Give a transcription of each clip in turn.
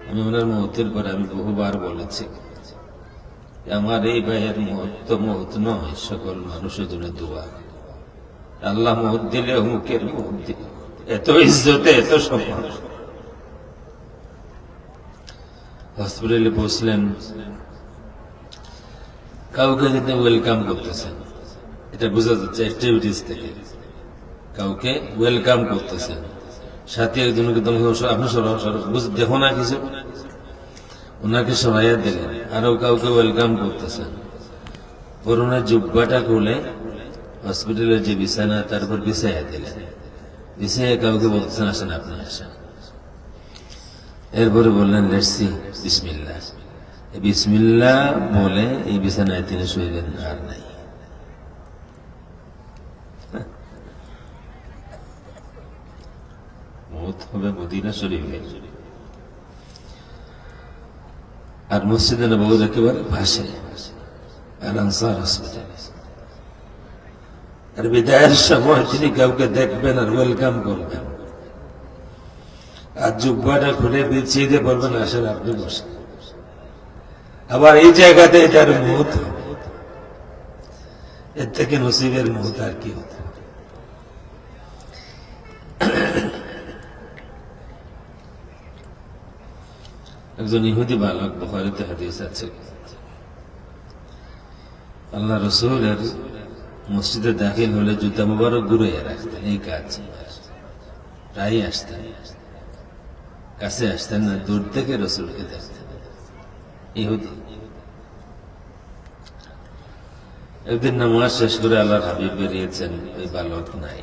আমি ওনার মহতের পরে আমি বহুবার বলেছি, আমার এই ভাইয়ের মহৎ তো মহৎ নয়, সকল মানুষের জন্য দোয়া। আল্লাহ মহৎ দিলে অমুকের মহৎ দিলে, এত ইজ্জতে এত সম্মান। হসপিটালে বসলেন, কাউকে যদি ওয়েলকাম করতেছেন, এটা বোঝা যাচ্ছে অ্যাক্টিভিটিস থেকে, কাউকে ওয়েলকাম করতেছেন, সাথে একজনকে আপনি দেখো না কিছু, ওনাকে সরাইয়া দিলেন, আরো কাউকে ওয়েলকাম করতেছেন, পুরোনো জুব্বাটা খুলে হসপিটালের যে বিছানা তারপর বিছাইয়া দিলেন, বিছাইয়া কাউকে বলতেছেন আসেন আপনি আসেন। এরপরে বললেন লেটসি বিসমিল্লাহ, বিসমিল্লাহ বলে এই বিছানায় তিনি শুইলেন, আর নাই। মউত হবে মদিনা শরীফে, আর মসজিদে নববীর একেবারে পাশে আল আনসার হসপিটাল। আর বিদায়ের সময় তিনি কাউকে দেখবেন আর ওয়েলকাম করবেন, আর জুব্বাটা খুলে বিছিয়ে দিয়ে বলবেন আসেন আপনি বসে। আবার এই জায়গাতে এটার মউত হবে, এর থেকে নসিবের মউত আর কি হতো। একজন ইহুদি বালক, বুখারীতে হাদিস আছে, আল্লাহ রাসূলের মসজিদে দাখিল হলে জুতা মুবারক ঘুরিয়ে রাখতেন, এই কাজ প্রায় আসতেন, কাছে আসতেন না, দূর থেকে রাসূলকে দেখতেন। ইহুদি একদিন নামাজ শেষ করে আল্লাহর হাবিব বেরিয়েছেন, ওই বালক নাই।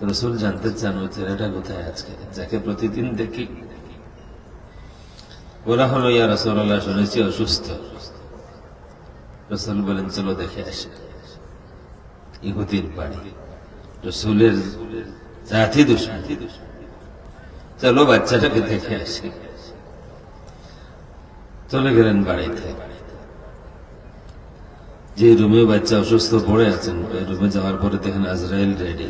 রাসূল জানতে চান ওই ছেলেটা কোথায় আজকে, যাকে প্রতিদিন দেখি। বলা হলো ইয়া রাসূলুল্লাহ, শুনেছি অসুস্থ। রাসূল বলেন চলো দেখে আসি। ইহুদির বাড়ি, রাসূলের জাতি দুশমন, চলো বাচ্চাটাকে দেখে আসি। চলে গেলেন বাড়িতে, যে রুমে বাচ্চা অসুস্থ পড়ে আছেন, ওই রুমে যাওয়ার পরে দেখেন আজরাইল রেডি।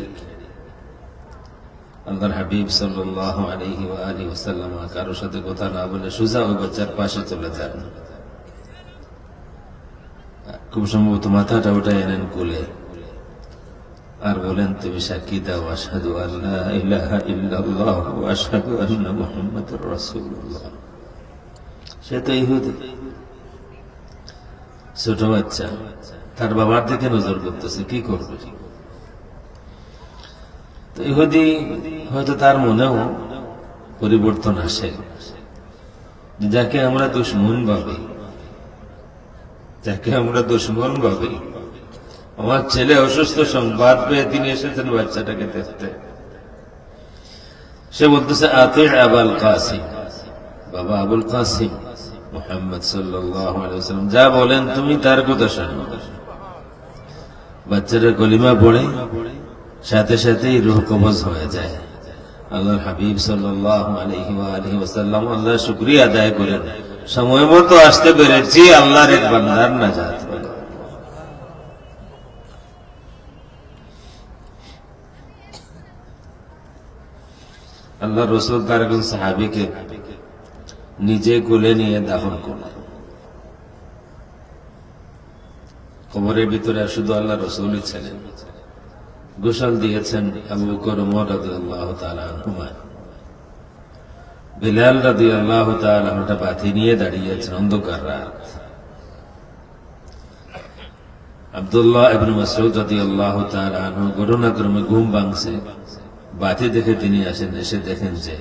আল্লাহর হাবিব সাল্লাল্লাহু আলাইহি ওয়া আলিহি ওয়াসাল্লাম কারোর সাথে কথা না বলে সোজা ওই বাচ্চার পাশে চলে যান, খুব সম্ভবত মাথাটা ওটাই এনেন কোলে, আর বলেন তুমি সাক্ষী দাও আশহাদু আল্লা ইলাহা ইল্লাল্লাহ ওয়া আশহাদু আন্না মুহাম্মাদুর রাসূলুল্লাহ। সে তো ইহুদি, ছোট বাচ্চা, তার বাবার দিকে নজর করতেছে, কি করবে। তো ইহুদি হয়তো তার মনেও পরিবর্তন আসে, যাকে আমরা দুশমন ভাবি, যাকে আমরা দুশমন ভাবি, আমার ছেলে অসুস্থ সংবাদ পেয়ে তিনি এসেছেন বাচ্চাটাকে দেখতে। সে বলতেছে আতি আবুল কাসিম, বাবা আবুল কাসিম মুহাম্মদ সাল্লাল্লাহু আলাইহি ওয়াসাল্লাম যা বলেন তুমি তার কথা শোনো। বাচ্চারা কলিমা পড়ে সাথে সাথেই রূহ কবজ হয়ে যায়। আল্লাহর হাবিব সাল্লাল্লাহু আলাইহি ওয়া আলিহি ওয়াসাল্লাম আল্লাহর শুকরিয়া আদায় করেন, সময় মতো আসতে পেরেছি, আল্লাহর এক বান্দার নাজাত হলো। আল্লাহ রাসূল তার একজন সাহাবীকে নিজে কোলে নিয়ে দাফন করলেন। কবরের ভিতরে শুধু আল্লাহ রাসূলই ছিলেন। গোসল দিয়েছেন আবু বকর ওমর রাদিয়াল্লাহু তাআলা আনহুমা, বিলাল রাদিয়াল্লাহু তাআলা আনহুটা বাতি নিয়ে দাঁড়িয়েছেন, অন্ধকার রাত। আব্দুল্লাহ ইবনে মাসউদ রাদিয়াল্লাহু তাআলা আনহু ঘটনাক্রমে ঘুম ভাঙছে, বাতি দেখে তিনি আসেন, এসে দেখেন যে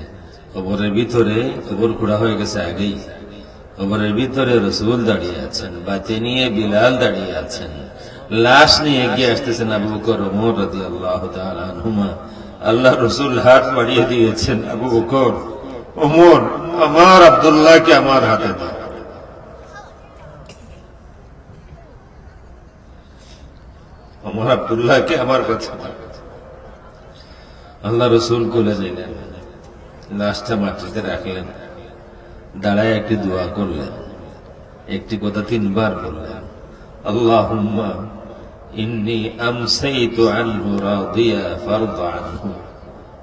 কবরের ভিতরে, কবর খোঁড়া হয়ে গেছে আগেই, কবরের ভিতরে রাসূল দাঁড়িয়ে আছেন, বাতি নিয়ে বিলাল দাঁড়িয়ে আছেন, লাশ নিয়ে এগিয়ে আসতেছেন আবু বকর ওমর রাদিয়াল্লাহু তাআলা আনহুমা। আল্লাহ রাসূল হাত বাড়িয়ে দিয়েছেন, আবু বকর ওমর আমার আব্দুল্লাহকে আমার হাতে দাও। আমার আব্দুল্লাহকে আমার কাছে দাও। আল্লাহ রাসূল কোলে নিলেন, লাশটা মাটিতে রাখলেন, দাঁড়ায় একটি দোয়া করলেন, একটি কথা 3 বার বললেন, আল্লাহুম্মা ইন্নী আমসাইতু আনহু রাদিয়া ফারদ আনহু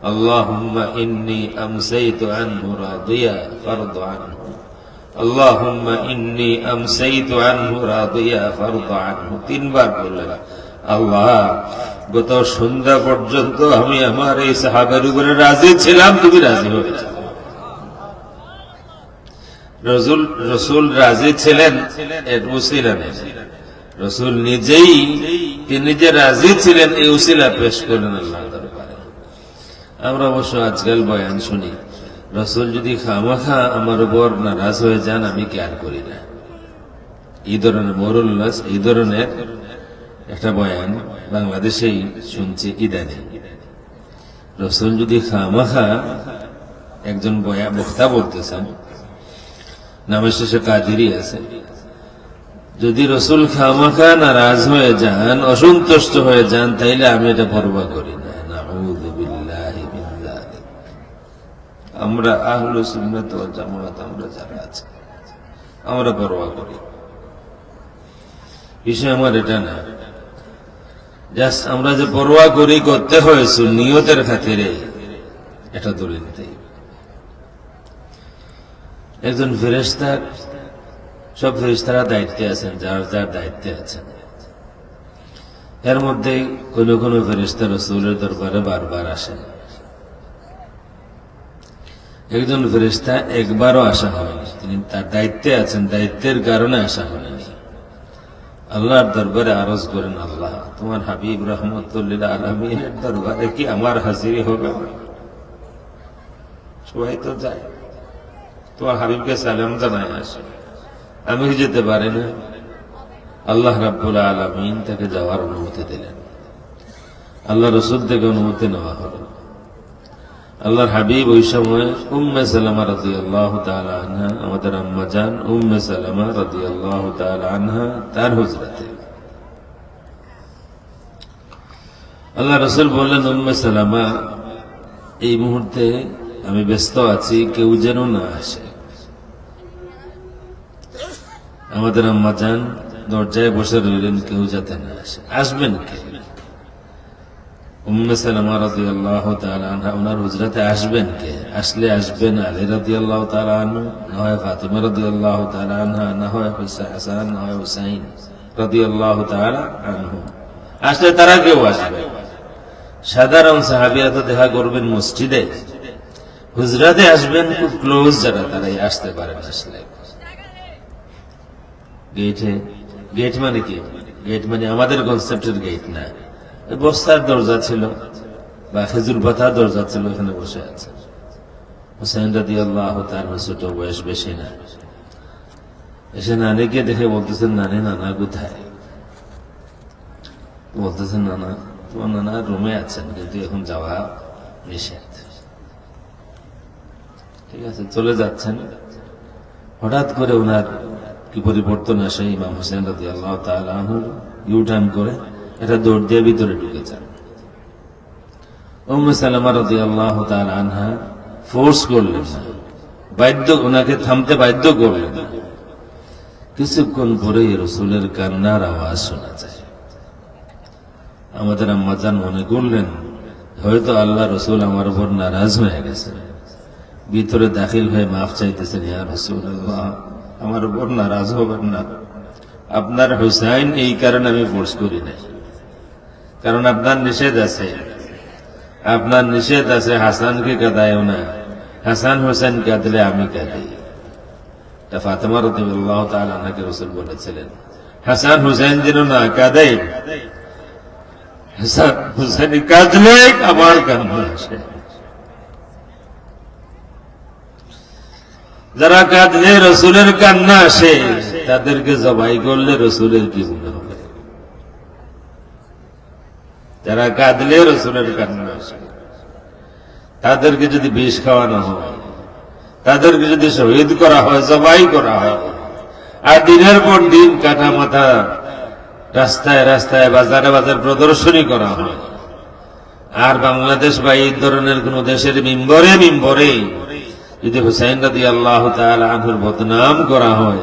আল্লাহুম্মা ইন্নী আমসাইতু আনহু রাদিয়া ফারদ আনহু, আল্লাহুম্মা ইন্নী আমসাইতু আনহু রাদিয়া ফারদ আনহু। তিনবার বললেন, আল্লাহ গত সন্ধ্যা পর্যন্ত আমি আমার এই সাহাবের উপরে রাজি ছিলাম, তুমি রাজি হয়ে যাও। রসুল রাজি ছিলেন, এর উসিলা নেই। রসুল নিজেই তিনি যে রাজি ছিলেন এই উসিলা পেশ করলেন আল্লাহ দরবারে। আমরা অবশ্য আজকাল বয়ান শুনি, রসুল যদি খামাখা আমার উপর নারাজ হয়ে যান আমি কেয়ার করি না, এই ধরনের মোরুল্লাস, এই ধরনের একটা বয়ান বাংলাদেশেই শুনছি ইদানিং। রসুল যদি খামাখা, একজন বক্তা বলতেছেন, নামের শেষে কাদিরি আছে, যদি রসুল খামাখা নারাজ হয়ে যান, অসন্তুষ্ট হয়ে যান, তাইলে আমি এটা পরোয়া করি না। নাউযু বিল্লাহি মিন যালিক। আমরা আহলুস সুন্নাত ওয়াল জামাত, আমরা যারা আছি আমরা পরোয়া করি, বিষয় আমার এটা না। জাস্ট আমরা যে পরোয়া করি করতে হয়েছে নিয়তের খাতিরে, এটা দলিল দেই। একজন ফেরেশতা, সব ফেরেশতারা দায়িত্বে আছেন, যার যার দায়িত্বে আছেন। এর মধ্যে কোন কোন ফেরেশতা রাসূলের দরবারে বারবার আসেন। একজন ফেরেশতা একবারও আসা হয়নি, তিনি তার দায়িত্বে আছেন, দায়িত্বের কারণে আসা হয়নি। আল্লাহর দরবারে আরজ করেন, আল্লাহ তোমার হাবিব রাহমাতুল লিল আলামিনের দরবারে কি আমার হাজিরি হবে? সবাই তো যায়, তোমার হাবিবকে সালাম জানায় আসে, আমি যেতে পারি না। আল্লাহ রাব্বুল আলামিন তাকে যাওয়ার অনুমতি দিলেন। আল্লাহ রাসূল থেকে অনুমতি নেওয়া হলো। আল্লাহর হাবিব ওই সময় উম্মে সালামা রাদিয়াল্লাহু তাআলা আনহা, আমাদের আম্মা জান উম্মে সালামা রাদিয়াল্লাহু তাআলা আনহা, তার হুজরাতে। আল্লাহ রাসূল বললেন, উম্মে সালামা এই মুহূর্তে আমি ব্যস্ত আছি, কেউ যেন না আসে। আমাদের আম্মা জান দরজায় বসে রইলেন, কেউ যাতে না আসে। আসবেন কে? উম্মে সালামা রাদিয়াল্লাহু তাআলা আনহা, ওনার হুজরাতে আসবেন কে? আসলে আসবেন আলী রাদিয়াল্লাহু তাআলা আনহু, না হয় ফাতিমা রাদিয়াল্লাহু তাআলা আনহা, না হয় হাসান, না হয় হুসাইন রাদিয়াল্লাহু তাআলা আনহু। আসলে তারা কেউ আসবে। সাধারণ সাহাবীরা তো দেখা করবেন মসজিদে, হুজরাতে আসবেন খুব ক্লোজ যারা, তারাই আসতে পারেন। আসলে গেটে, গেট মানে কি? গেট মানে আমাদের কনসেপ্টের গেট না, বস্তার দরজা ছিল বা খেজুর পাতার দরজা ছিল, ওখানে বসে আছে। হুসাইন রাদিয়াল্লাহু তাআলা ছোট বয়স, বেশি না। এসে নানিকে দেখে বলতেছেন, নানি নানা কোথায়? বলতেছেন, নানা তোমার নানা রুমে আছেন, কিন্তু এখন যাওয়া নিষেধ। ঠিক আছে, চলে যাচ্ছেন। হঠাৎ করে ওনার কি পরিবর্তন আসে, ইমাম হুসাইন রাদিয়াল্লাহু তাআলা আনহু ইউ টার্ন করে এটা দৌড় দিয়ে ভিতরে ঢুকে যান। উম্মে সালামা রাদিয়াল্লাহু তাআলা আনহা ফোর্স করলেন না, ওনাকে থামতে বাধ্য করলেন না। কিছুক্ষণ পরেই রাসূলের কান্নার আওয়াজ শোনা যায়। আমাদের আম্মা জান মনে করলেন হয়তো আল্লাহ রাসূল আমার উপর নারাজ হয়ে গেছে, ভিতরে দাখিল হয়ে মাফ চাইতেছেন, ইয়া রাসূলুল্লাহ আমার উপর নারাজ হবেন না, আপনার হুসাইন এই কারণে আমি ফোর্স করি নাই, কারণ আপনার নিষেধ আছে, আপনার নিষেধ আছে হাসানকে কাঁদায়ও না, হাসান হুসাইন কাঁদলে আমি কাঁদি। তা ফাতেমা রাদিয়াল্লাহু তাআলা আনহাকে রাসূল বলেছিলেন হাসান হুসাইন যেন না কাঁদে, হাসান হুসাইন কাঁদলে আমার কান্না আসে। যারা কাঁদলে রসুলের কান্না আসে, তাদেরকে জবাই করলে রসুলের কি মনে হবে? যারা কাঁদলে রসুলের কান্না আসে, তাদেরকে যদি বিষ খাওয়ানো হয়, তাদেরকে যদি শহীদ করা হয়, জবাই করা হয়, আর দিনের পর দিন কাটা মাথা রাস্তায় রাস্তায় বাজারে বাজার প্রদর্শনী করা হয়, আর বাংলাদেশ বা এই ধরনের কোন দেশের মিম্বরে মিম্বরে যদি হুসাইন রাদিয়াল্লাহু তাআলা আনহুর বদনাম করা হয়,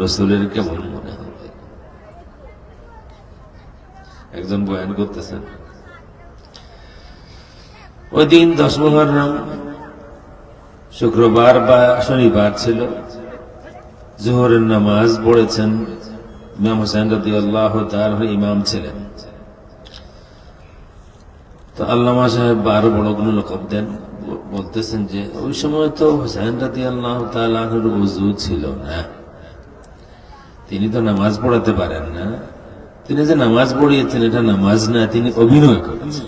রাসূলের কেমন মনে হবে? একজন বয়ান করতেছেন, ওই দিন 10 মুহররম শুক্রবার বা শনিবার ছিল। জোহরের নামাজ পড়েছেন, ইমাম হোসেন রাদিয়াল্লাহু তাআলা ইমাম ছিলেন। তো আল্লামা সাহেব আরো বড় কোনো লকব দেন, বলতেছেন যে ওই সময় তো হোসেন রাদিয়াল্লাহু তাআলা ওযু ছিল না, তিনি তো নামাজ পড়াতে পারেন না, তিনি যে নামাজ পড়িয়েছেন এটা নামাজ না, তিনি অভিনয় করেছেন।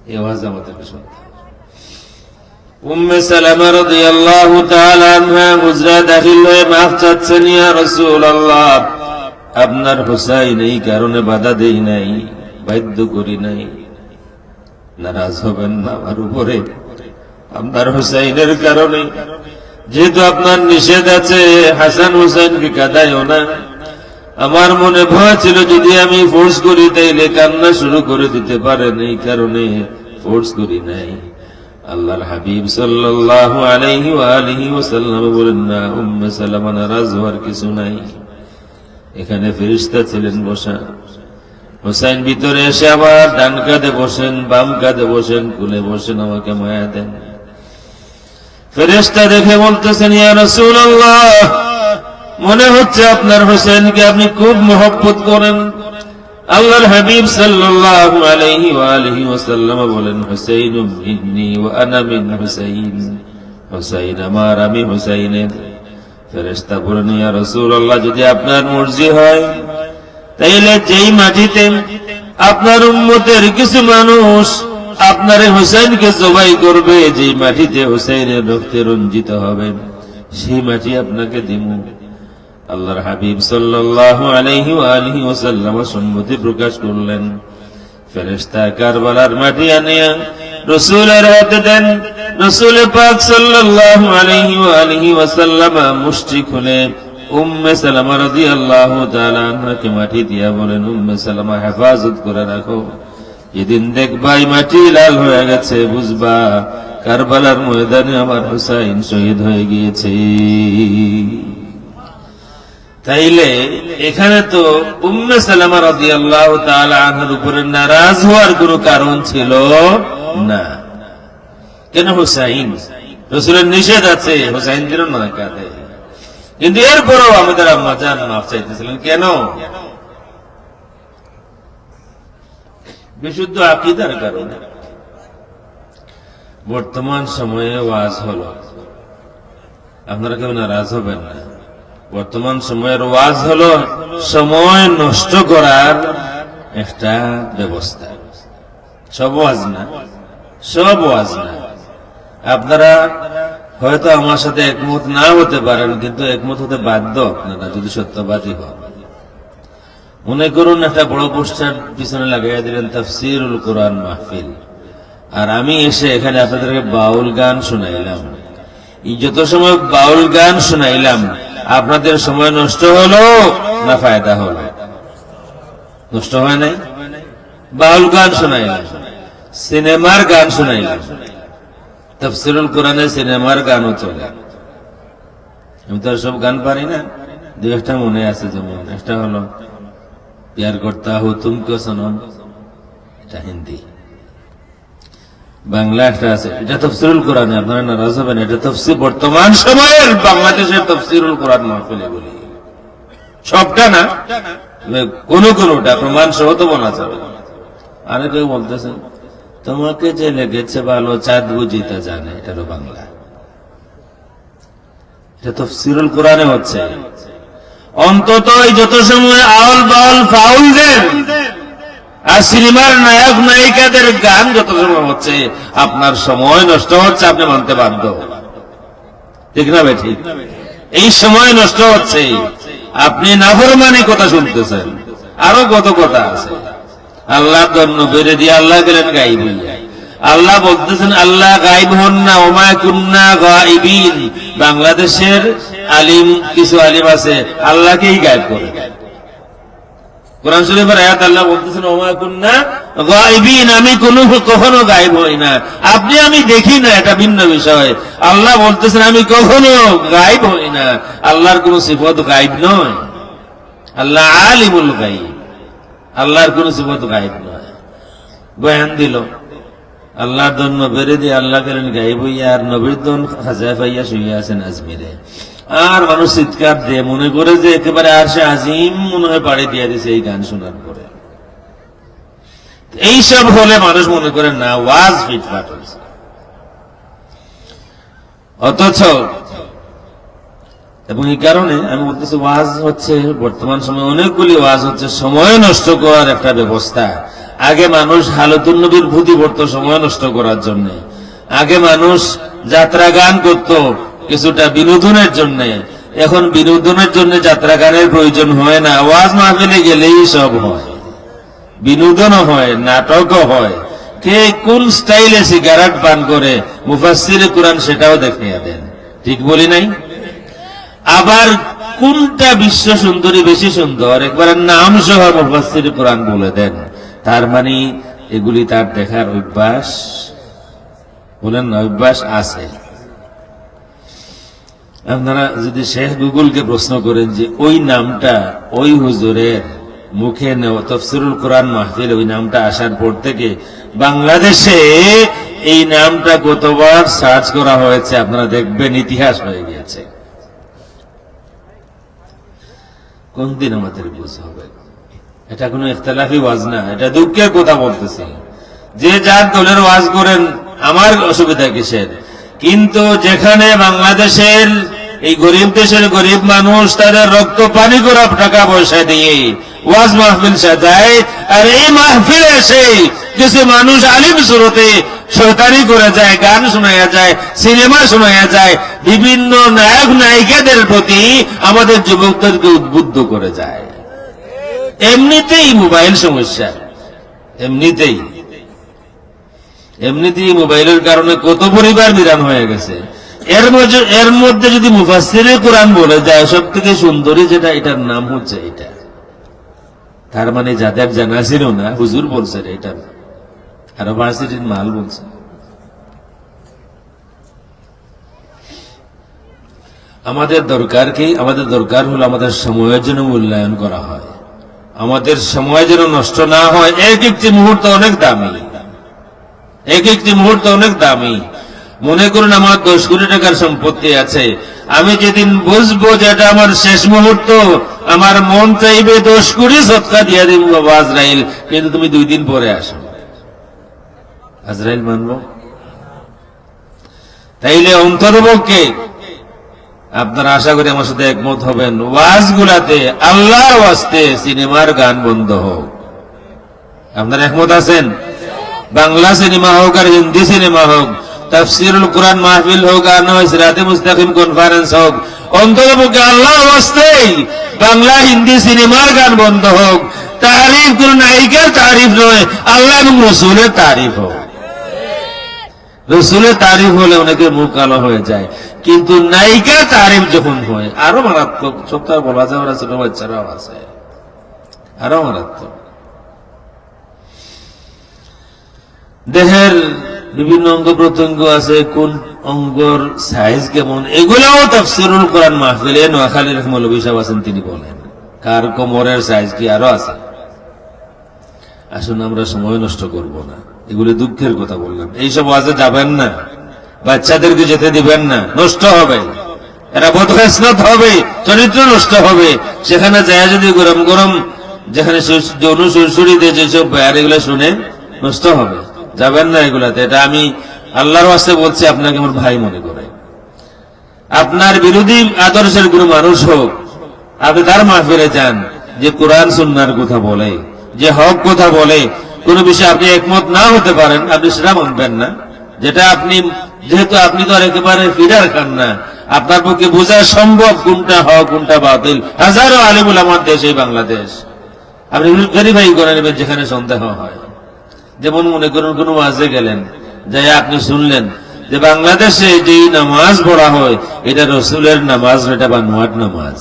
এই আওয়াজ আমাদেরকে শুনতে হবে। উম্মে সালামা রাদিয়াল্লাহু তাআলা আনহা হুজরা দাখিল হয়ে মাফ চাচ্ছেন, ইয়া রাসূলুল্লাহ, আপনার হুসাইন এই কারণে বাধা দেই নাই, বাধ্য করি নাই, নারাজ হবেন না আমার উপরে, আপনার হুসাইনের কারণে, যেহেতু আপনার নিষেধ আছে হাসান হুসাইনকে কাঁদাইও না। আমার মনে ভয় ছিল যদি আমি ফোর্স করি তাইলে কান্না শুরু করে দিতে পারেন, এই কারণে ফোর্স করি নাই। আল্লাহর হাবিব সাল্লাল্লাহু আলাইহি ওয়া আলিহি ওয়াসাল্লাম বলেন, না উম্মে সালামা, নারাজ হওয়ার কিছু নাই। এখানে ফেরেশতা ছিলেন বসা, হুসাইন ভিতরে এসে আবার ডান কাঁধে বসেন, বাম কাঁধে বসেন, কোলে বসেন, আমাকে মায়া দেন। ফেরেশতা দেখে বলতেছেন, ইয়া রাসূলুল্লাহ, মনে হচ্ছে আপনার হোসেনকে আপনি খুব মহব্বত করেন। আল্লাহর হাবিব সাল্লাল্লাহু আলাইহি ওয়া আলিহি ওয়াসাল্লাম বলেন, হুসাইনুম মিন্নি ওয়া আনা মিন হুসাইন, হুসাইন আমার, আমি হুসাইনের। ফেরেশতা বলেন, ইয়া রাসূলুল্লাহ, যদি আপনার মর্জি হয় তাইলে যেই মাটিতে আপনার উম্মতের কিছু মানুষ আপনার হুসাইনকে জবাই করবে, যেই মাটিতে হুসাইনের রক্তে রঞ্জিত হবে, সেই মাটি আপনাকে দিমু। আল্লাহর হাবিব সাল্লাল্লাহু আলাইহি ওয়া আলিহি ওয়াসাল্লাম সম্মতি প্রকাশ করলেন। ফেরেশতা কারবালার মাটি আনিয়া রাসূলের হাতে দেন। রাসূল পাক সাল্লাল্লাহু আলাইহি ওয়া আলিহি ওয়াসাল্লাম মুষ্টি খুলে উম্মে সালামা রাদিয়াল্লাহু তাআলা আনহাকে মাটি দিয়া বলেন, উম্মে সালামা, হেফাজত করে রাখো, যেদিন দেখবা এই মাটি লাল হয়ে গেছে বুঝবা কারবালার ময়দানে আমার হুসাইন শহীদ হয়ে গিয়েছে। তাইলে এখানে তো উম্মে সালামা রাদিয়াল্লাহু তাআলা আনহার উপরে নারাজ হওয়ার কোনো কারণ ছিল না। কেন? হুসাইন, রাসূলের নিষেধ আছে, হুসাইন যেন না কাঁদে। কিন্তু এরপরও আমাদের আম্মা জান মাফ চাইতেছিলেন কেন? বিশুদ্ধ আকীদার কারণে। বর্তমান সময়ে ওয়াজ হলো, আপনারা কেউ নারাজ হবেন না, বর্তমান সময়ের ওয়াজ হলো সময় নষ্ট করার একটা ব্যবস্থা। সব ওয়াজ না, সব ওয়াজ না। আপনারা হয়তো আমার সাথে একমত না হতে পারেন, কিন্তু একমত হতে বাধ্য আপনারা যদি সত্যবাদী হন। মনে করুন একটা বড় পোস্টার পিছনে লাগাইয়া দিলেন তাফসীরুল কোরআন মাহফিল, আর আমি এসে এখানে আপনাদেরকে বাউল গান শোনাইলাম। যত সময় বাউল গান শোনাইলাম আপনাদের সময় নষ্ট হলো না ফায়দা হলো? নষ্ট হয় নাই? বাউল গান শোনাইলাম, সিনেমার গান শোনাইলাম, তাফসীরুল কোরআনে সিনেমার গানও চলে। আমি তো সব গান পারি না, দু একটা মনে আছে। যেমন একটা হলো প্যার করতা হো তুমকো সনম, এটা হিন্দি। বাংলা একটা আছে, এটা তাফসীরুল কোরআনে, আপনারা নারাজ হবেন, এটা তাফসীর বর্তমান সময়ের বাংলাদেশের তাফসীরুল কোরআন মাহফিলে বলি। সবটা না, কোনটা প্রমাণ সহ তো বলা যাবে। আরে কেউ বলতেছেন তোমাকে যে লেগেছে ভালো চাঁদ বুঝিতে জানে, এটারও বাংলা। এটা তাফসীরুল কোরআনে হচ্ছে। অন্তত যত সময় আউল বাউল ফাউলদের আর সিনেমার নায়ক নায়িকাদের গান যত সময় হচ্ছে, আপনার সময় নষ্ট হচ্ছে, আপনি মানতে বাধ্য, ঠিক না ভাই? ঠিক। এই সময় নষ্ট হচ্ছে, আপনি নাফরমানি কথা শুনতেছেন। আরো কত কথা আছে। আল্লাহ জন্য বেড়ে দিয়ে আল্লাহ গেলেন গায়েব হইয়া। আল্লাহ বলতেছেন আল্লাহ গায়েব হন না, ওমা কুন্না গায়িবিন। বাংলাদেশের আলিম, কিছু আলিম আছে আল্লাহকেই গায়েব করে। কোরআন শরীফের আয়াত আল্লাহ বলতেছেন ওমা কুন্না গায়িবিন, আমি কখনো গায়েব হই না। আপনি আমি দেখি না, এটা ভিন্ন বিষয়। আল্লাহ বলতেছেন আমি কখনো গায়েব হই না। আল্লাহর কোন সিফত গায়েব নয়, আল্লাহ আলিমুল গায়ব। আল্লাহর কোন সিফত গায়েব নয়। বয়ান দিল, আল্লাহর জন্ম বেড়ে দিয়ে আল্লাহ করেন গায়েব হইয়া, আর নবীর দন খাজায় পাইয়া শুয়ে আছেন আজমিরে। আর মানুষ চিৎকার দিয়ে মনে করে যে একেবারে আর সে আজিম মনে হয় পাড়ি দিয়ে দিছে এই গান শোনার পরে। এইসব হলে মানুষ মনে করে না ওয়াজ ফিটফাট হয়েছে। অথচ এবং এই কারণে আমি বলতেছি ওয়াজ হচ্ছে বর্তমান সময়ে অনেকগুলি ওয়াজ হচ্ছে সময় নষ্ট করার একটা ব্যবস্থা। আগে মানুষ হালতুন নবীর ভূতি পড়তো সময় নষ্ট করার জন্য, আগে মানুষ যাত্রা গান করত কিছুটা বিনোদনের জন্য, এখন বিনোদনের জন্য যাত্রা গানের প্রয়োজন হয় না, ওয়াজ মাহফিলে গেলেই সব হয়, বিনোদনও হয়, নাটকও হয়। কে কোন স্টাইলে সিগারেট পান করে মুফাসসিরে কুরআন সেটাও দেখিয়ে দেন, ঠিক বলি নাই? আবার কোনটা বিশ্ব সুন্দরী বেশি সুন্দর একবার নাম সহ মুফাসসিরে কুরআন বলে দেন। তার মানে এগুলি তার দেখার অভ্যাস, বলেন না অভ্যাস আছে। আপনারা যদি শেখ গুগলকে প্রশ্ন করেন যে ওই নামটা ওই হুজুরের মুখে তাফসীরুল কুরআন মাহফিল ওই নামটা আসার পর থেকে বাংলাদেশে এই নামটা কতবার সার্চ করা হয়েছে আপনারা দেখবেন, ইতিহাস হয়ে গেছে। কোন দিন আমাদের বুঝ হবে? এটা কোনো ইখতিলাফি ওয়াজ না, এটা দুঃখের কথা বলতেছি। যে যার দলের ওয়াজ করেন, আমার অসুবিধা কিসের? কিন্তু যেখানে বাংলাদেশের এই গরিব দেশের গরিব মানুষ তাদের রক্ত পানি করা টাকা পয়সা দিয়ে ওয়াজ মাহফিল সাজায়, আর এই মাহফিলে এসে কিছু মানুষ আলিম সুরতে শয়তানি করে যায়, গান শোনায়া যায়, সিনেমা শোনায়া যায়, বিভিন্ন নায়ক নায়িকাদের প্রতি আমাদের যুবকদেরকে উদ্বুদ্ধ করে যায়। এমনিতেই মোবাইল সমস্যা, এমনিতেই মোবাইলের কারণে কত পরিবার বিরান হয়ে গেছে। এর মধ্যে যদি মুফাসসিরে কুরআন বলে যায় সব থেকে সুন্দরী যেটা, এটার নাম হচ্ছে এটা। তার মানে যাদের জানা ছিল না হুজুর বলছে এটা, আরো ভার্সিটির মাল বলছে। আমাদের দরকার কি? আমাদের দরকার হলো আমাদের সময়ের জন্য মূল্যায়ন করা হয়, আমাদের সময় যেন নষ্ট না হয়। এক একটি মুহূর্ত অনেক দামি, এক একটি মুহূর্ত অনেক দামি। মনে করুন আমার 10 কোটি টাকার সম্পত্তি আছে, আমি যেদিন বুঝবো যে এটা আমার শেষ মুহূর্ত, আমার মন চাইবে 10 কোটি সদকা দিয়ে দিব বাবা আজরাইল, কিন্তু তুমি 2 দিন পরে আসো। আজরাইল মানবো? তাইলে অন্তরপক্ষে আপনারা আশা করি আমার সাথে একমত হবেন, ওয়াজগুলাতে আল্লাহর ওয়াস্তে সিনেমার গান বন্ধ হোক। আপনারা একমত আছেন? বাংলা সিনেমা হোক আর হিন্দি সিনেমা হোক, তাফসীরুল কুরআন মাহফিল হোক আর নয় সিরাতে মুস্তাকিম কনফারেন্স হোক, অন্ততপক্ষে আল্লাহর ওয়াস্তে বাংলা হিন্দি সিনেমার গান বন্ধ হোক। তারিফ কোন নায়িকার তারিফ নয়, আল্লাহ এবং রসুলের তারিফ হোক। রসুলের তারিফ হলে অনেকের মুখ কালো হয়ে যায়, কিন্তু নায়িকার তারিফ যখন হয় আরো মারাত্মক। সপ্তাহ বলা যায়, ওরা ছোট বাচ্চারাও আছে, আরো মারাত্মক। দেহের বিভিন্ন অঙ্গ প্রত্যঙ্গ আছে, কোন অঙ্গর সাইজ কেমন, এগুলাও তাফসীরুল কুরআন মাহফিলে নোয়াখালীর মৌলভী সাহেব আছেন, তিনি বলেন কার কোমরের সাইজ কি আরো আছে। আসুন আমরা সময় নষ্ট করব না, এগুলো দুঃখের কথা বললাম। এইসব ওয়াজে যাবেন না, বাচ্চাদেরকে যেতে দিবেন না, নষ্ট হবে, এরা বদখেসলত হবে, চরিত্র নষ্ট হবে। সেখানে যায় যদি গরম গরম যেখানে যৌন সুরসুরিতে যেসব বয়ান এগুলো শুনে নষ্ট হবে, যাবেন না এগুলাতে। এটা আমি আল্লাহর ওয়াস্তে বলছি, আপনাকে আমার ভাই মনে করে। আপনার বিরোধী আদর্শের কোনো মানুষ হোক, আপনি তার মাহফিলে যান, যে কোরআন সুন্নাহর কথা বলে, যে হক কথা বলে, কোন বিষয়ে আপনি একমত না হতে পারেন, আপনি সেটা মানবেন না। যেটা আপনি, যেহেতু আপনি তো আর একেবারে ফিডার খান না, আপনার পক্ষে বোঝা সম্ভব কোনটা হক কোনটা বাতিল। হাজারো আলিম উলামার দেশ এই বাংলাদেশ, আপনি ভেরিফাই করে নেবেন যেখানে সন্দেহ হয়। যেমন মনে করুন কোন ওয়াজে গেলেন, যাই আপনি শুনলেন যে বাংলাদেশে যেই নামাজ পড়া হয় এটা রসুলের নামাজ, এটা বানোয়াট নামাজ,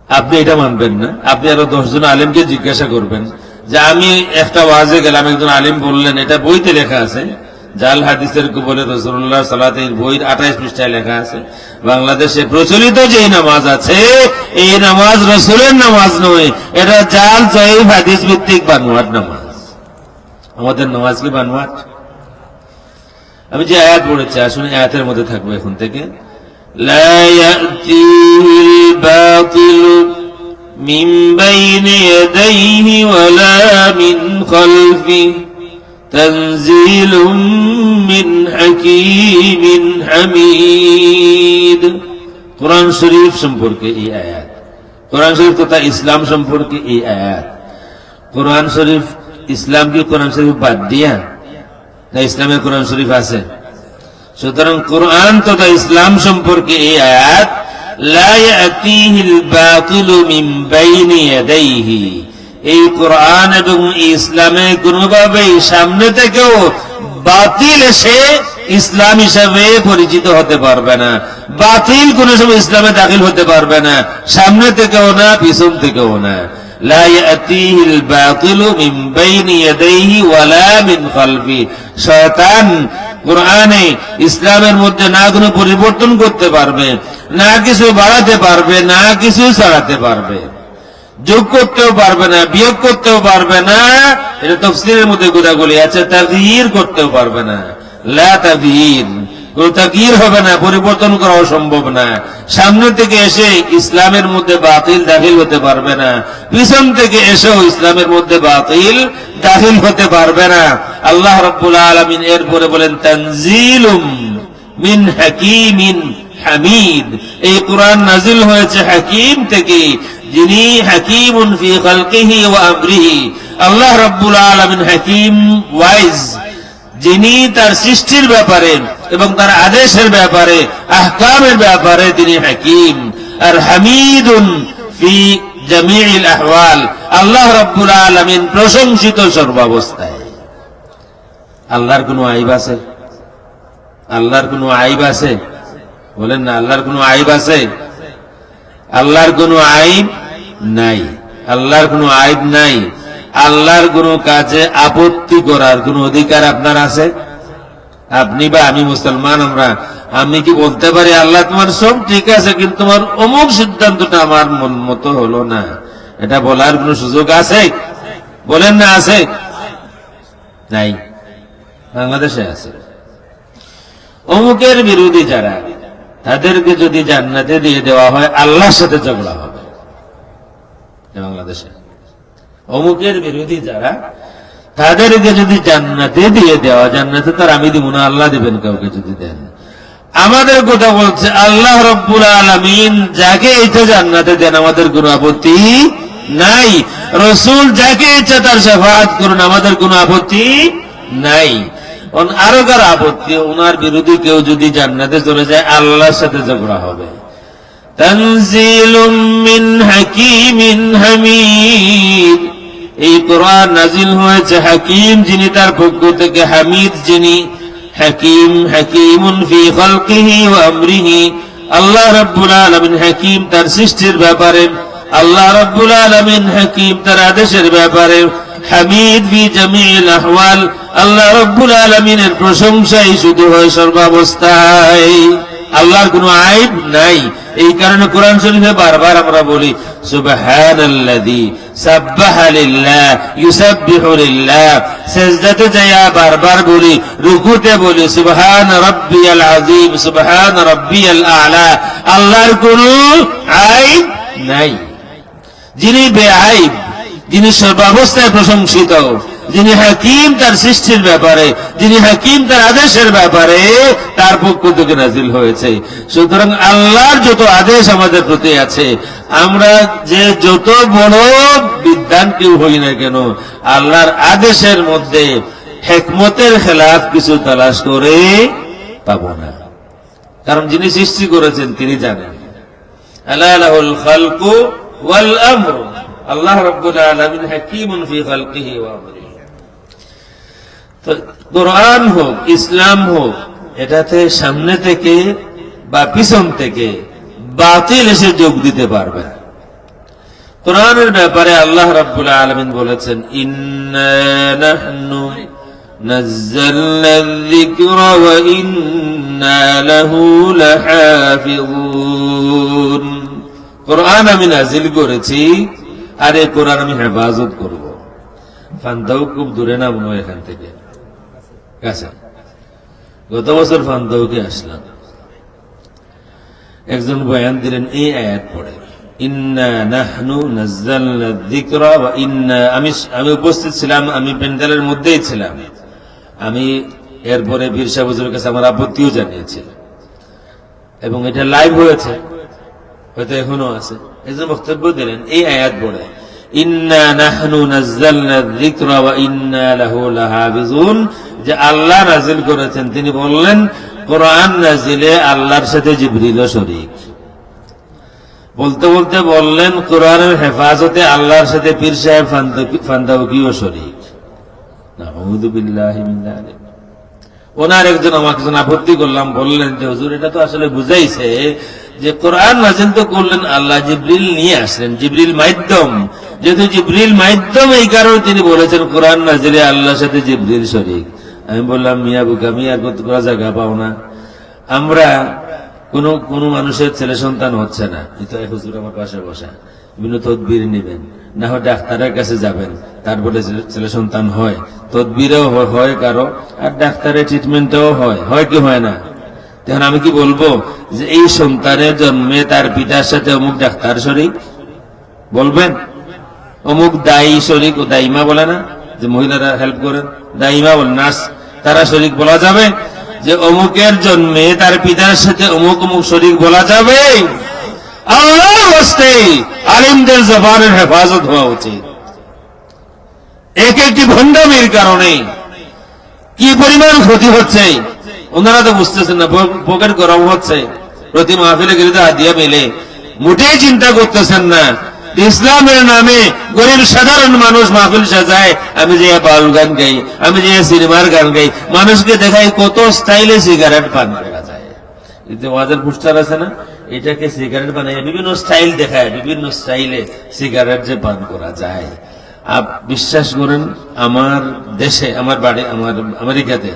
আপনি এটা মানবেন না। আপনি আরো 10 জন আলিমকে জিজ্ঞাসা করবেন যে আমি একটা ওয়াজে গেলাম, একজন আলিম বললেন এটা বইতে লেখা আছে জাল হাদিসের কবলে রাসূলুল্লাহ সালাতের বইয়ের 28 পৃষ্ঠায় লেখা আছে, বাংলাদেশে প্রচলিত যে নামাজ আছে এই নামাজ রাসূলের নামাজ নয়, এটা জাল জয়ীফ হাদিস ভিত্তিক বানোয়াট নামাজ। আমাদের নামাজ কি বানোয়াট? আমি যে আয়াত পড়েছি আসলে আয়াতের মধ্যে থাকবো এখন থেকে। লা ইয়াতিহিল বাতিলু মিন বাইনি ইয়াদাইহি ওয়ালা মিন খালফিহি তানজিলুম মিন হাকীমিন হামিদ। কোরআন শরীফ সম্পর্কে এই আয়াত, কোরআন শরীফ তথা ইসলাম সম্পর্কে এই আয়াত। কোরআন শরীফ, ইসলাম কি কোরআন শরীফ বাদ দিয়া না ইসলামে কোরআন শরীফ আছে? সুতরাং কোরআন তথা ইসলাম সম্পর্কে এই আয়াত, লা ইয়াতিহিল বাতিলু মিন বাইনি ইয়াদাইহি, এই কোরআন এবং ইসলামে কোনোভাবেই সামনে থেকেও বাতিল এসে ইসলাম হিসাবে পরিচিত হতে পারবে না। বাতিল কোন সময় ইসলামে দাখিল হতে পারবে না, সামনে থেকেও না, পিছন থেকেও না। লা ইয়াতিহিল বাতিলু মিন বাইনি ইয়াদাইহি ওয়ালা মিন খালফি। শয়তান কোরআনে ইসলামের মধ্যে না কোনো পরিবর্তন করতে পারবে, না কিছু বাড়াতে পারবে, না কিছু ছাড়াতে পারবে, যোগ করতেও পারবে না, বিয়োগ করতেও পারবে না। এটা তাফসীরের মধ্যে গোদাগুলি আছে, তাগয়ীর করতেও পারবে না। লা তাগয়ীর, কোন তাগয়ীর হবে না, পরিবর্তন করা সম্ভব না। সামনে থেকে এসে ইসলামের মধ্যে বাতিল দাখিল হতে পারবে না, পিছন থেকে এসেও ইসলামের মধ্যে বাতিল দাখিল হতে পারবে না। আল্লাহ রাব্বুল আলামিন এরপরে বলেন তানজিলুম মিন হাকীমিন হামিদ, এই কোরআন নাজিল হয়েছে হাকিম থেকে, যিনি হাকিমুন ফি খালকিহি ওয়া আমরিহি। আল্লাহ রাব্বুল আলামিন হাকিম, ওয়াইজ, যিনি তার সৃষ্টির ব্যাপারে এবং তার আদেশের ব্যাপারে, আহকামের ব্যাপারে তিনি হাকিম। আর হামিদুন ফি জামিউল আহওয়াল, আল্লাহ রাব্বুল আলামিন প্রশংসিত সর্বাবস্থায়। আল্লাহর কোনো আইব আছে? আল্লাহর কোনো আইব আছে? বলেন না, আল্লাহর কোনো আইব আছে? আল্লাহর কোনো আইব নাই, আল্লাহর কোনো আইব নাই। আল্লাহর কোনো কাজে আপত্তি করার কোন অধিকার আপনার আছে? আপনি বা আমি মুসলমান, আমি কি বলতে পারি আল্লাহ তোমার সব ঠিক আছে কিন্তু তোমার অমুক সিদ্ধান্তটা আমার মন মতো হলো না? এটা বলার কোন সুযোগ আছে? বলেন না, আছে? নাই। বাংলাদেশে আছে। অমুকের বিরোধী যারা, তাদেরকে যদি জান্নাতে দিয়ে দেওয়া হয় আল্লাহর সাথে ঝগড়া হবে। বাংলাদেশে অমুকের বিরোধী যারা, তাদেরকে যদি জান্নাতে দিয়ে দেওয়া, জান্নাতে তার আমি দিব না, আল্লাহ দিবেন কাউকে যদি দেন। আমাদের কথা বলছে আল্লাহ রাব্বুল আলামিন যাকে ইচ্ছা জান্নাতে দেন, আমাদের কোনো আপত্তি নাই। রাসূল যাকে ইচ্ছা তার শাফাআত করুন, আমাদের কোনো আপত্তি নাই। আরো কার আপত্তি? ওনার বিরোধী কেউ যদি জান্নাতে চলে যায় আল্লাহর সাথে ঝগড়া হবে। তানজিলুম মিন হাকীমিন হামিদ, এই কোরআন নাজিল হয়েছে হাকিম যিনি তার পক্ষ থেকে, হামিদ যিনি। হাকিম, হাকিমুন ফি খালকিহি ওয়া আমরিহি, আল্লাহ রাব্বুল আলামিন হাকিম তার সৃষ্টির ব্যাপারে, আল্লাহ রাব্বুল আলামিন হাকিম তার আদেশের ব্যাপারে। হামিদ ফি জামিউল আহওয়াল, আল্লাহ রাব্বুল আলামিনের প্রশংসাই শুধু হয় সর্বাবস্থায়। আল্লাহর কোনো আইব নাই। এই কারণে কোরআন শরীফে বারবার আমরা বলি সুবহানাল্লাযী সাব্বাহা লিল্লাহ ইউসাব্বিহু লিল্লাহ। সিজদাতে যায়া বারবার বলি, রুকুতে বলি সুবহান রাব্বিয়াল আযীম, সুবহান রাব্বিয়াল আ'লা। আল্লাহর কোনো আইব নাই। যিনি বেআইব, যিনি সর্বাবস্থায় প্রশংসিত, যিনি হাকিম তার সৃষ্টির ব্যাপারে, যিনি হাকিম তার আদেশের ব্যাপারে, তার পক্ষ থেকে নাজিল হয়েছে। সুতরাং আল্লাহর যত আদেশ আমাদের প্রতি আছে, আমরা যে যত বড় বিদ্বান কেউ হই না কেন, আল্লাহর আদেশের মধ্যে হিকমতের খেলাফ কিছু তালাশ করে পাবো না। কারণ যিনি সৃষ্টি করেছেন তিনি জানেন। আলা লাহুল খালকু ওয়াল আমর, আল্লাহ রাব্বুল আলামিন হাকীমুন ফি খালকিহি ওয়া আমরিহি। কোরআন হোক, ইসলাম হোক, এটাতে সামনে থেকে বা পিছন থেকে বাতিল এসে যোগ দিতে পারবে। কোরআনের ব্যাপারে আল্লাহ রাব্বুল আলামিন বলেছেন ইন্না নাহনু نزلنا الذكر وإنا له لحافظون কোরআন আমি নাজিল করেছি আর এই কোরআন আমি হেফাজত করব। ফান্দাও খুব দূরে না মনে হয় এখান থেকে, কাছে। গত বছর ফান্দাওকে আসলাম, একজন বয়ান দিলেন এই আয়াত পড়ে, ইন্না নাহনু নাজ্জালনা যিকরা ওয়া ইন্না, আমি উপস্থিত ছিলাম, আমি প্যান্ডেলের মধ্যেই ছিলাম। আমি এরপরে বীর সাহেব হুজুরের কাছে আমার আপত্তিও জানিয়েছি এবং এটা লাইভ হয়েছে, হয়তো এখনো আছে। একজন বক্তব্য দিলেন এই আয়াত পড়ে, ইন্না নাহনু নাজ্জালনা যিকরা ওয়া ইন্না লাহু লাহাফিজুন, যে আল্লাহ নাজিল করেছেন। তিনি বললেন কোরআন নাজিলে আল্লাহর সাথে জিবরিলও শরীক। বলতে বলতে বললেন কোরআনের হেফাজতে আল্লাহর সাথে পীর সাহেব ফান্দাউকিও শরীক। নাউযু বিল্লাহি মিন যালিক। ওনার একজন আমাকে আপত্তি করলাম, বললেন যে হুজুর এটা তো আসলে বুঝাইছে যে কোরআন নাজিল তো করলেন আল্লাহ, জিবরিল নিয়ে আসলেন, জিবরিল মাধ্যম, যেহেতু জিবরিল মাধ্যম এই কারণে তিনি বলেছেন কোরআন নাজিলে আল্লাহর সাথে জিবরিল শরীক। আমি বললাম মিয়া বুকামি আর কত করা জায়গা পাও না, আমরা কোন মানুষের ছেলে সন্তান হচ্ছে না, কিন্তু হুজুর আমার পাশে বসা, বিভিন্ন তদবির নেবেন, না হয় ডাক্তারের কাছে যাবেন, তারপরে ছেলে সন্তান হয়, তদবিরেও হয় কারো, আর ডাক্তারের ট্রিটমেন্টেও হয় কি হয় না? তখন আমি কি বলবো যে এই সন্তানের জন্মে তার পিতার সাথে অমুক ডাক্তার শরীক? বলবেন অমুক দায়ী শরীক, ও দাইমা বলে না যে মহিলারা হেল্প করেন, দাইমা বলে নার্স, তারা শরীক বলা যাবে? যে অমুকের জন্মে তার পিতার সাথে অমুক অমুক শরীক বলা যাবে? আল্লাহর ওয়াস্তে আলিমদের জবানের হেফাজত হওয়া উচিত। এক একটি ভণ্ডামির কারণে কি পরিমাণ ক্ষতি হচ্ছে ওনারা তো বুঝতেছেন না। পকেট গরম হচ্ছে, প্রতি মাহফিলে গেলে তো হাদিয়া মেলে, মোটেই চিন্তা করতেছেন না ইসলামের নামে গরিব সাধারণ মানুষ মাহফিল সাজায়, আমি যে বাউল গান গাই, আমি যে সিনেমার গান গাই, মানুষকে দেখাই কত স্টাইলে সিগারেট পান করা যায়। এতে ওয়াজের পোস্টার আছে না, এটাকে সিগারেট বানাই বিভিন্ন স্টাইল দেখায়, বিভিন্ন স্টাইলে সিগারেট যে পান করা যায়। বিশ্বাস করেন আমার দেশে, আমার বাড়ি আমার আমেরিকাতে,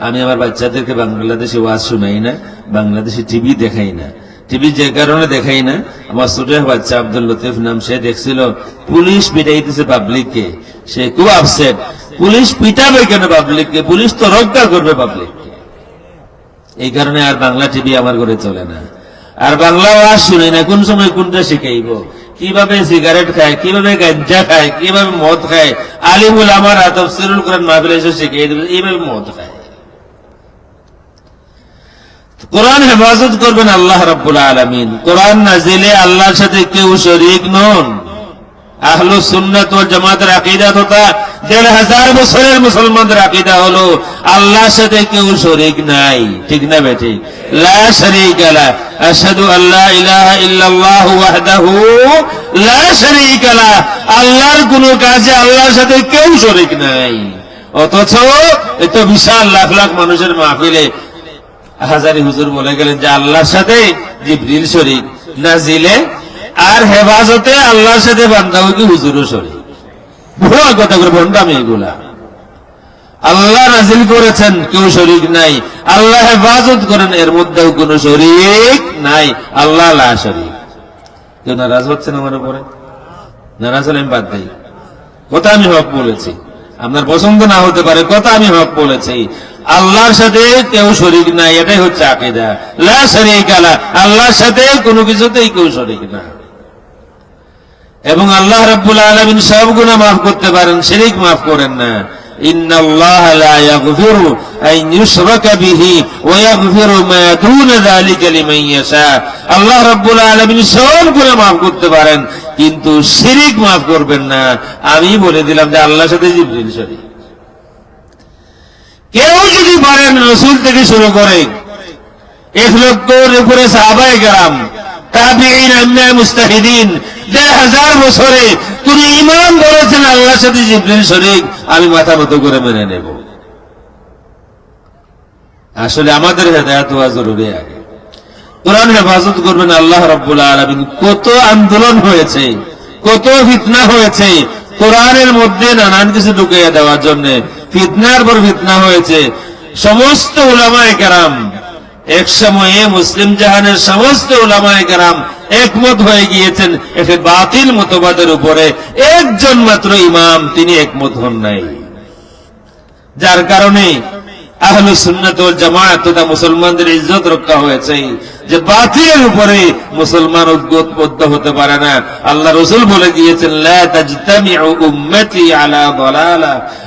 আমি আমার বাচ্চাদেরকে বাংলাদেশি ওয়াজ শুনাই না, বাংলাদেশি টিভি দেখাই না। টিভি যে কারণে দেখাই না, আমার ছোট বাচ্চা আব্দুল লতিফ নাম, সে দেখছিল পুলিশ পিটাইতেছে পাবলিককে, সে খুব আপসেট। পুলিশ পিটাবে কেন পাবলিককে? পুলিশ তো রক্ষা করবে পাবলিককে। এই কারণে আর বাংলা টিভি আমার ঘরে চলে না, আর বাংলা ওয়াজ শুনি না। কোন সময় কোনটা শিখাইব, কিভাবে সিগারেট খায়, কিভাবে গাঞ্জা খায়, কিভাবে মদ খায়, আলিমুল আমার তাফসীরুল কোরআন মাহফিলে এসে শিখিয়ে দেবে এইভাবে মদ খায়। কোরআন হেফাজত করবেন আল্লাহ রাব্বুল আলামিন। কোরআন নাজিলে আল্লাহর সাথে কেউ শরীক নন। আহলুস সুন্নাত ওয়াল জামাতের আকীদা তথা ১৫০০ বছরের মুসলমানদের আকীদা হলো আল্লাহর সাথে কেউ শরীক নাই। ঠিক না বেঠিক? লা শারীকা লা, আশহাদু আল্লা ইলাহা ইল্লাল্লাহু ওয়াহদাহু লা শারীকা লা, আল্লাহর কোন কাজে আল্লাহর সাথে কেউ শরীক নাই। অথচ এত বিশাল লাখ লাখ মানুষের মাহফিলে হাজারি হুজুর বলে গেলেন যে আল্লাহর সাথে জিবরিল শরীক, নাজিলে আর হেফাজতে আল্লাহর সাথে বান্দাও কি হুজুরও শরীক। ভুয়া কথা করে ভণ্ডামি এগুলা। আল্লাহ নাজিল করেছেন, কেউ শরীক নাই। আল্লাহ হেফাজত করেন, এর মধ্যেও কোন শরীক নাই। আল্লাহ লা শরীক। কেউ নারাজ হচ্ছেন আমার উপরে? নারাজ হলে আমি বাদ দেই। কথা আমি হক বলেছি, আপনার পছন্দ না হতে পারে, কথা আমি হক বলেছি। আল্লাহর সাথে কেউ শরীক নাই, এটাই হচ্ছে আকীদা। লা শারীকা লা, আল্লাহর সাথে কোনো কিছুতেই কেউ শরীক না। এবং আল্লাহ রাব্বুল আলামিন সব গুনাহ মাফ করতে পারেন, শিরক মাফ করেন না। ইন্নাল্লাহা লা ইয়াগফিরু আন ইউশরাকা বিহি ওয়া ইয়াগফিরু মা দুনা যালিকা লিমান ইয়াশা। আল্লাহ রাব্বুল আলামিন সব গুনাহ মাফ করতে পারেন, কিন্তু শিরক মাফ করবেন না। আমি বলে দিলাম যে আল্লাহর সাথে জিবরিল শরীক। কেউ যদি পারেন রাসূল থেকে শুরু করে 1 লক্ষের উপরে সাহাবায়ে কেরাম, তাবিঈন, আইম্মা, মুজতাহিদিন, ১৫০০ বছরে কোন ইমাম বলেছেন আল্লাহর সাথে জিবরিল শরীক, আমি মাথা নত করে মেনে নেব। আসলে আমাদের হেদায়েত হওয়া জরুরি। আগে কোরআন হেফাজত করবেন আল্লাহ রাব্বুল আলামিন। কত আন্দোলন হয়েছে, কত ফিতনা হয়েছে কোরআনের মধ্যে নানান কিছু ঢুকিয়ে দেওয়ার জন্য। ফিতনার পর ফিতনা হয়েছে। সমস্ত উলামায়ে কেরাম এক সময়ে মুসলিম জাহানের সমস্ত উলামায়ে কেরাম একমত হয়ে গিয়েছেন একটি বাতিল মতবাদের উপরে। একজন মাত্র ইমাম তিনি একমত হন নাই, যার কারণে আহলুস সুন্নাত ওয়াল জামাআত তথা মুসলমানদের ইজ্জত রক্ষা হয়েছে যে বাতিলের উপরে মুসলমান ঐক্যবদ্ধ হতে পারে না। আল্লাহ রাসূল বলে গিয়েছেন, লা তাজতামিউ উম্মতি আলা দালালা